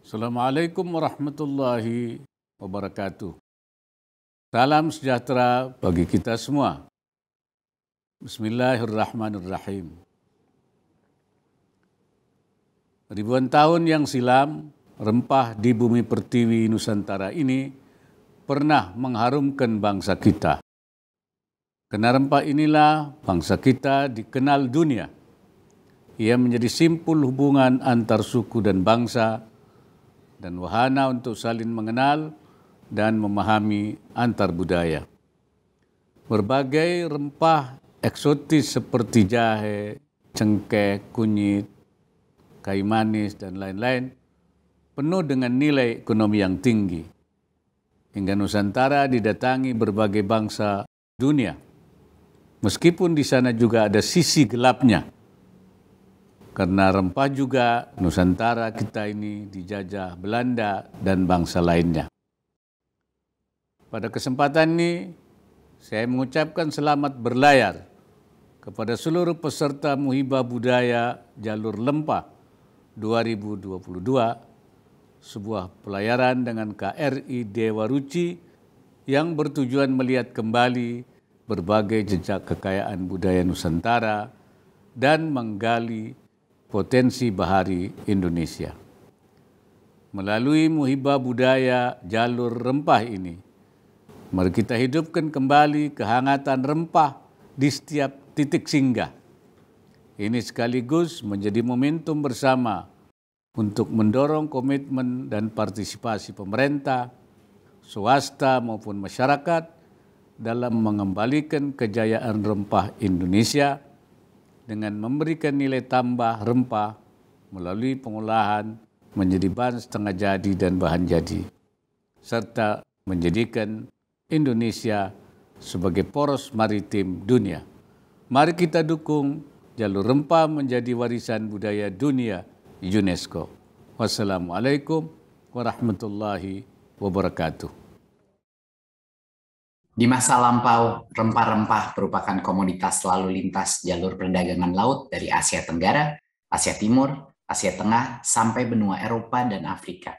Assalamualaikum warahmatullahi wabarakatuh. Salam sejahtera bagi kita semua. Bismillahirrahmanirrahim. Ribuan tahun yang silam, rempah di bumi pertiwi Nusantara ini pernah mengharumkan bangsa kita. Karena rempah inilah bangsa kita dikenal dunia. Ia menjadi simpul hubungan antar suku dan bangsa dan wahana untuk saling mengenal dan memahami antar budaya. Berbagai rempah eksotis seperti jahe, cengkeh, kunyit, kayu manis, dan lain-lain penuh dengan nilai ekonomi yang tinggi. Hingga Nusantara didatangi berbagai bangsa dunia. Meskipun di sana juga ada sisi gelapnya. Karena rempah juga Nusantara kita ini dijajah Belanda dan bangsa lainnya. Pada kesempatan ini, saya mengucapkan selamat berlayar kepada seluruh peserta Muhibah Budaya Jalur Rempah 2022, sebuah pelayaran dengan KRI Dewa Ruci yang bertujuan melihat kembali berbagai jejak kekayaan budaya Nusantara dan menggali potensi bahari Indonesia. Melalui Muhibah Budaya Jalur Rempah ini, mari kita hidupkan kembali kehangatan rempah di setiap titik singgah. Ini sekaligus menjadi momentum bersama untuk mendorong komitmen dan partisipasi pemerintah, swasta maupun masyarakat dalam mengembalikan kejayaan rempah Indonesia dengan memberikan nilai tambah rempah melalui pengolahan menjadi bahan setengah jadi dan bahan jadi, serta menjadikan Indonesia sebagai poros maritim dunia. Mari kita dukung jalur rempah menjadi warisan budaya dunia UNESCO. Wassalamualaikum warahmatullahi wabarakatuh. Di masa lampau, rempah-rempah merupakan komoditas lalu lintas jalur perdagangan laut dari Asia Tenggara, Asia Timur, Asia Tengah, sampai benua Eropa dan Afrika.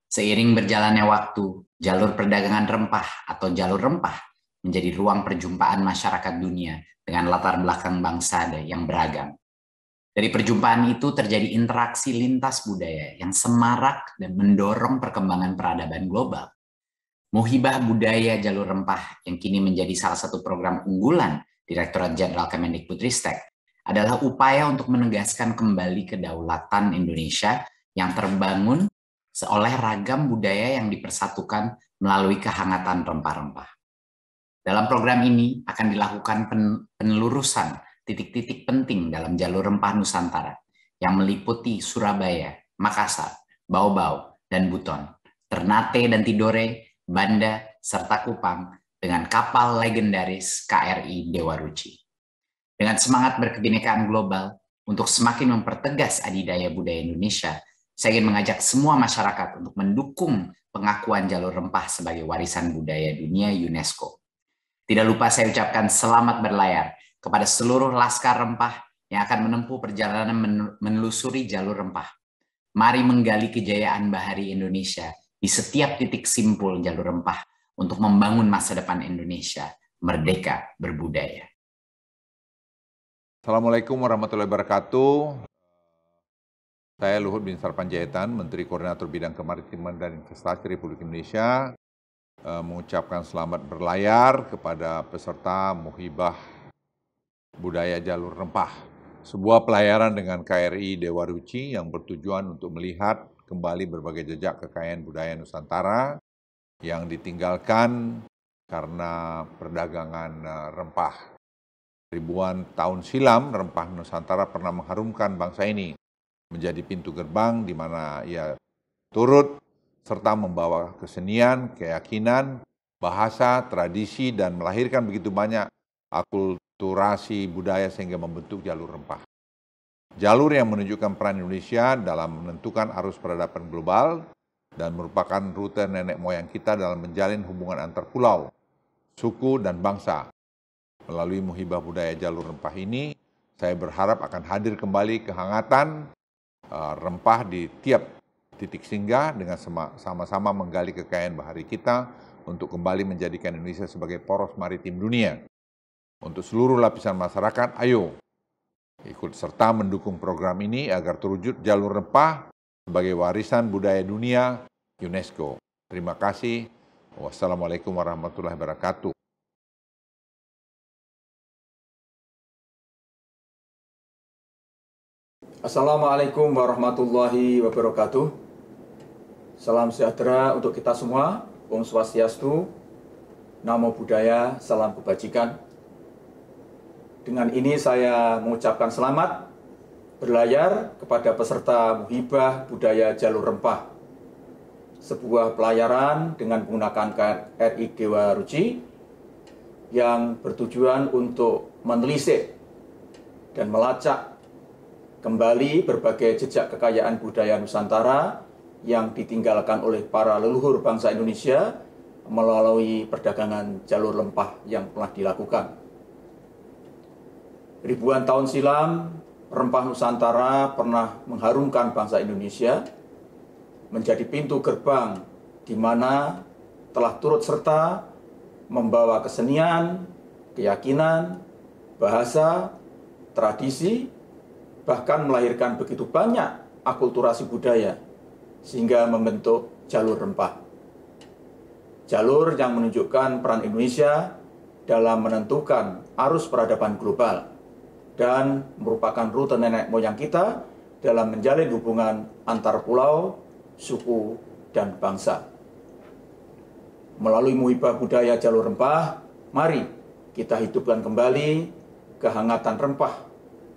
Seiring berjalannya waktu, jalur perdagangan rempah atau jalur rempah menjadi ruang perjumpaan masyarakat dunia dengan latar belakang bangsa yang beragam. Dari perjumpaan itu terjadi interaksi lintas budaya yang semarak dan mendorong perkembangan peradaban global. Muhibah Budaya Jalur Rempah yang kini menjadi salah satu program unggulan Direktorat Jenderal Kemendikbudristek adalah upaya untuk menegaskan kembali kedaulatan Indonesia yang terbangun oleh ragam budaya yang dipersatukan melalui kehangatan rempah-rempah. Dalam program ini akan dilakukan penelurusan titik-titik penting dalam jalur rempah Nusantara yang meliputi Surabaya, Makassar, Bau-Bau, dan Buton, Ternate dan Tidore, Banda, serta Kupang dengan kapal legendaris KRI Dewa Ruci. Dengan semangat berkebinekaan global untuk semakin mempertegas adidaya budaya Indonesia, saya ingin mengajak semua masyarakat untuk mendukung pengakuan jalur rempah sebagai warisan budaya dunia UNESCO. Tidak lupa saya ucapkan selamat berlayar kepada seluruh laskar rempah yang akan menempuh perjalanan menelusuri jalur rempah. Mari menggali kejayaan bahari Indonesia di setiap titik simpul jalur rempah untuk membangun masa depan Indonesia merdeka berbudaya. Assalamualaikum warahmatullahi wabarakatuh. Saya Luhut Binsar Panjaitan, Menteri Koordinator Bidang Kemaritiman dan Investasi Republik Indonesia, mengucapkan selamat berlayar kepada peserta Muhibah Budaya Jalur Rempah, sebuah pelayaran dengan KRI Dewa Ruci yang bertujuan untuk melihat kembali berbagai jejak kekayaan budaya Nusantara yang ditinggalkan karena perdagangan rempah. Ribuan tahun silam, rempah Nusantara pernah mengharumkan bangsa ini menjadi pintu gerbang di mana ia turut serta membawa kesenian, keyakinan, bahasa, tradisi, dan melahirkan begitu banyak akulturasi budaya sehingga membentuk jalur rempah. Jalur yang menunjukkan peran Indonesia dalam menentukan arus peradaban global dan merupakan rute nenek moyang kita dalam menjalin hubungan antar pulau, suku, dan bangsa. Melalui Muhibah Budaya Jalur Rempah ini, saya berharap akan hadir kembali kehangatan rempah di tiap titik singgah dengan sama-sama menggali kekayaan bahari kita untuk kembali menjadikan Indonesia sebagai poros maritim dunia. Untuk seluruh lapisan masyarakat, ayo ikut serta mendukung program ini agar terwujud jalur rempah sebagai warisan budaya dunia UNESCO. Terima kasih. Wassalamualaikum warahmatullahi wabarakatuh. Assalamualaikum warahmatullahi wabarakatuh. Salam sejahtera untuk kita semua. Om Swastiastu, Namo Buddhaya, salam kebajikan. Dengan ini saya mengucapkan selamat berlayar kepada peserta Muhibah Budaya Jalur Rempah. Sebuah pelayaran dengan menggunakan KRI Dewa Ruci yang bertujuan untuk menelisik dan melacak kembali berbagai jejak kekayaan budaya Nusantara yang ditinggalkan oleh para leluhur bangsa Indonesia melalui perdagangan jalur rempah yang telah dilakukan. Ribuan tahun silam, rempah Nusantara pernah mengharumkan bangsa Indonesia, menjadi pintu gerbang di mana telah turut serta membawa kesenian, keyakinan, bahasa, tradisi, bahkan melahirkan begitu banyak akulturasi budaya, sehingga membentuk jalur rempah. Jalur yang menunjukkan peran Indonesia dalam menentukan arus peradaban global, dan merupakan rute nenek moyang kita dalam menjalin hubungan antar pulau, suku, dan bangsa. Melalui Muhibah Budaya Jalur Rempah, mari kita hidupkan kembali kehangatan rempah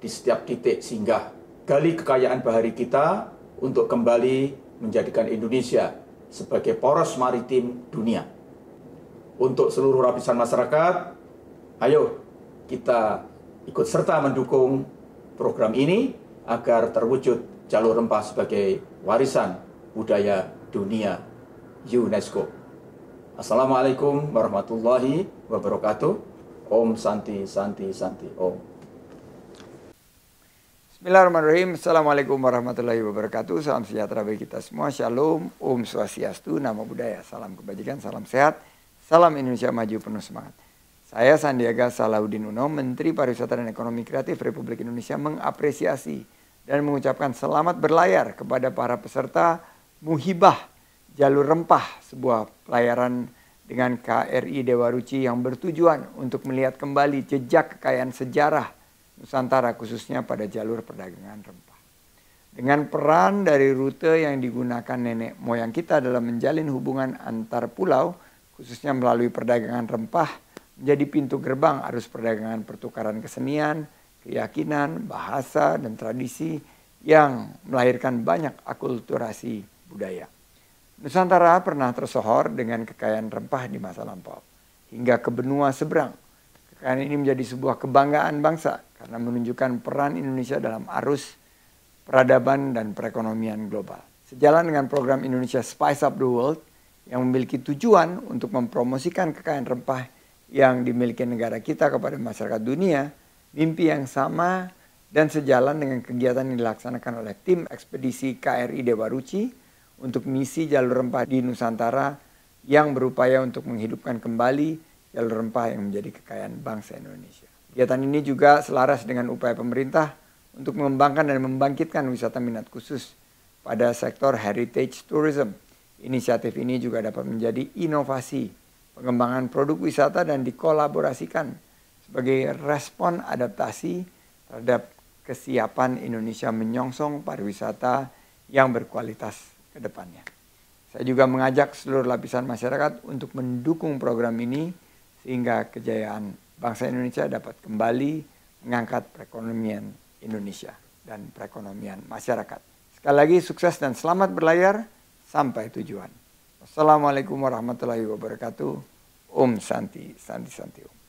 di setiap titik singgah. Gali kekayaan bahari kita untuk kembali menjadikan Indonesia sebagai poros maritim dunia. Untuk seluruh lapisan masyarakat, ayo kita ikut serta mendukung program ini agar terwujud jalur rempah sebagai warisan budaya dunia UNESCO. Assalamualaikum warahmatullahi wabarakatuh. Om Santi Santi Santi Om. Bismillahirrahmanirrahim. Assalamualaikum warahmatullahi wabarakatuh. Salam sejahtera bagi kita semua. Shalom. Om Swastiastu. Namo Buddhaya. Salam kebajikan, salam sehat. Salam Indonesia maju penuh semangat. Saya Sandiaga Salahuddin Uno, Menteri Pariwisata dan Ekonomi Kreatif Republik Indonesia, mengapresiasi dan mengucapkan selamat berlayar kepada para peserta Muhibah Jalur Rempah, sebuah pelayaran dengan KRI Dewa Ruci yang bertujuan untuk melihat kembali jejak kekayaan sejarah Nusantara, khususnya pada jalur perdagangan rempah. Dengan peran dari rute yang digunakan nenek moyang kita dalam menjalin hubungan antar pulau, khususnya melalui perdagangan rempah, menjadi pintu gerbang arus perdagangan pertukaran kesenian, keyakinan, bahasa, dan tradisi yang melahirkan banyak akulturasi budaya. Nusantara pernah tersohor dengan kekayaan rempah di masa lampau, hingga ke benua seberang. Kekayaan ini menjadi sebuah kebanggaan bangsa karena menunjukkan peran Indonesia dalam arus peradaban dan perekonomian global. Sejalan dengan program Indonesia Spice Up the World yang memiliki tujuan untuk mempromosikan kekayaan rempah yang dimiliki negara kita kepada masyarakat dunia, mimpi yang sama dan sejalan dengan kegiatan yang dilaksanakan oleh tim ekspedisi KRI Dewa Ruci untuk misi jalur rempah di Nusantara yang berupaya untuk menghidupkan kembali jalur rempah yang menjadi kekayaan bangsa Indonesia. Kegiatan ini juga selaras dengan upaya pemerintah untuk mengembangkan dan membangkitkan wisata minat khusus pada sektor heritage tourism. Inisiatif ini juga dapat menjadi inovasi pengembangan produk wisata dan dikolaborasikan sebagai respon adaptasi terhadap kesiapan Indonesia menyongsong pariwisata yang berkualitas ke depannya. Saya juga mengajak seluruh lapisan masyarakat untuk mendukung program ini sehingga kejayaan bangsa Indonesia dapat kembali mengangkat perekonomian Indonesia dan perekonomian masyarakat. Sekali lagi sukses dan selamat berlayar sampai tujuan. Assalamualaikum warahmatullahi wabarakatuh. Om Santi Santi Santi Om.